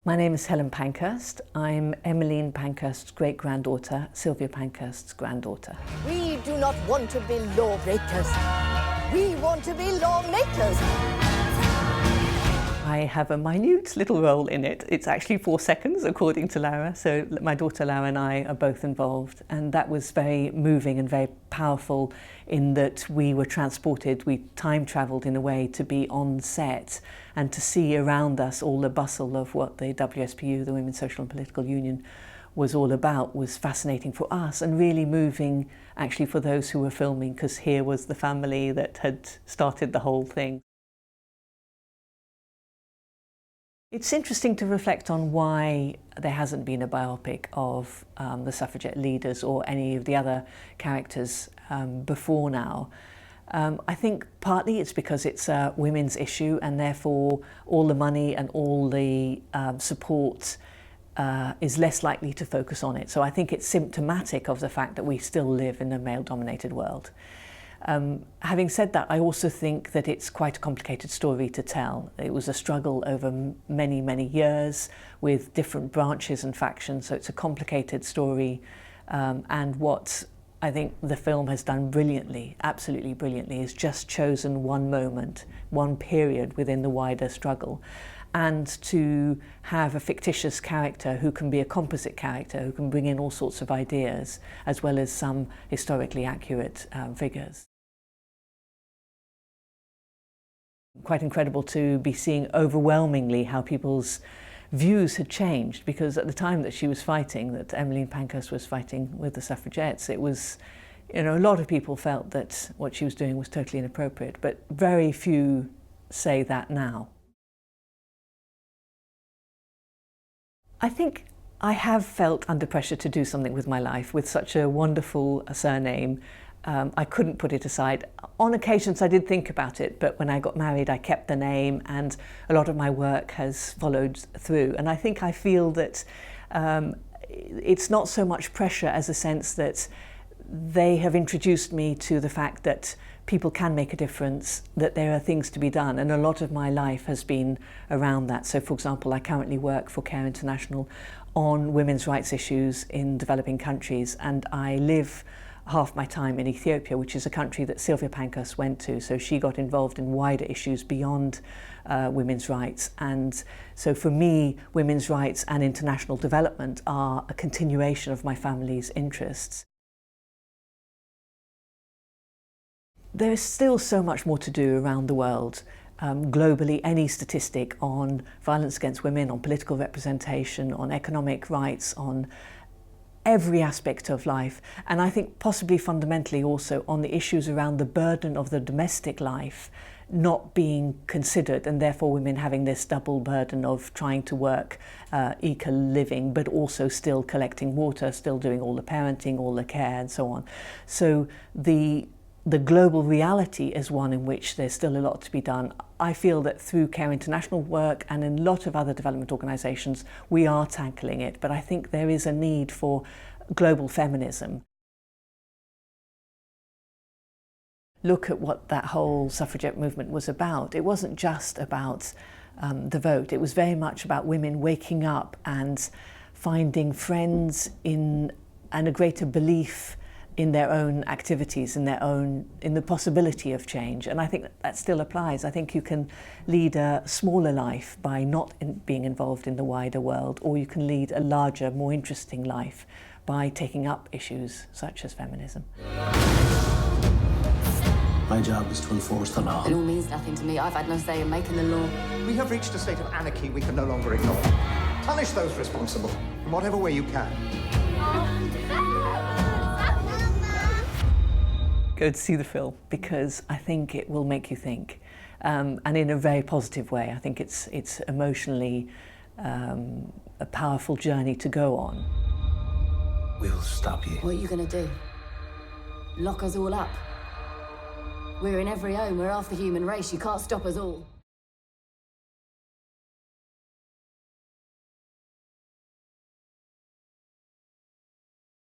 My name is Helen Pankhurst. I'm Emmeline Pankhurst's great-granddaughter, Sylvia Pankhurst's granddaughter. We do not want to be lawbreakers. We want to be lawmakers. I have a minute little role in it. It's actually 4 seconds, according to Lara. So my daughter Lara and I are both involved. And that was very moving and very powerful in that we were transported, we time travelled in a way to be on set and to see around us all the bustle of what the WSPU, the Women's Social and Political Union, was all about was fascinating for us and really moving actually for those who were filming, because here was the family that had started the whole thing. It's interesting to reflect on why there hasn't been a biopic of the suffragette leaders or any of the other characters before now. I think partly it's because it's a women's issue and therefore all the money and all the support is less likely to focus on it. So I think it's symptomatic of the fact that we still live in a male-dominated world. Having said that, I also think that it's quite a complicated story to tell. It was a struggle over many, many years with different branches and factions, so it's a complicated story. And what I think the film has done brilliantly, absolutely brilliantly, is just chosen one moment, one period within the wider struggle, and to have a fictitious character who can be a composite character, who can bring in all sorts of ideas, as well as some historically accurate figures. Quite incredible to be seeing overwhelmingly how people's views had changed, because at the time that she was fighting, that Emmeline Pankhurst was fighting with the suffragettes, it was, a lot of people felt that what she was doing was totally inappropriate, but very few say that now. I think I have felt under pressure to do something with my life with such a wonderful surname. I couldn't put it aside. On occasions I did think about it, but when I got married I kept the name and a lot of my work has followed through. And I think I feel that it's not so much pressure as a sense that they have introduced me to the fact that people can make a difference, that there are things to be done, and a lot of my life has been around that. So for example, I currently work for Care International on women's rights issues in developing countries, and I live half my time in Ethiopia, which is a country that Sylvia Pankhurst went to, so she got involved in wider issues beyond women's rights. And so for me, women's rights and international development are a continuation of my family's interests. There is still so much more to do around the world. Globally, any statistic on violence against women, on political representation, on economic rights, on every aspect of life, and I think possibly fundamentally also on the issues around the burden of the domestic life not being considered, and therefore women having this double burden of trying to work eco-living but also still collecting water, still doing all the parenting, all the care and so on. So the global reality is one in which there's still a lot to be done. I feel that through Care International work and in a lot of other development organisations, we are tackling it, but I think there is a need for global feminism. Look at what that whole suffragette movement was about. It wasn't just about the vote. It was very much about women waking up and finding friends and a greater belief in their own activities, in the possibility of change. And I think that still applies. I think you can lead a smaller life by not being involved in the wider world, or you can lead a larger, more interesting life by taking up issues such as feminism. My job is to enforce the law. It all means nothing to me. I've had no say in making the law. We have reached a state of anarchy we can no longer ignore. Punish those responsible in whatever way you can. Go to see the film, because I think it will make you think, and in a very positive way. I think it's emotionally a powerful journey to go on. We'll stop you. What are you going to do? Lock us all up? We're in every home. We're half the human race. You can't stop us all.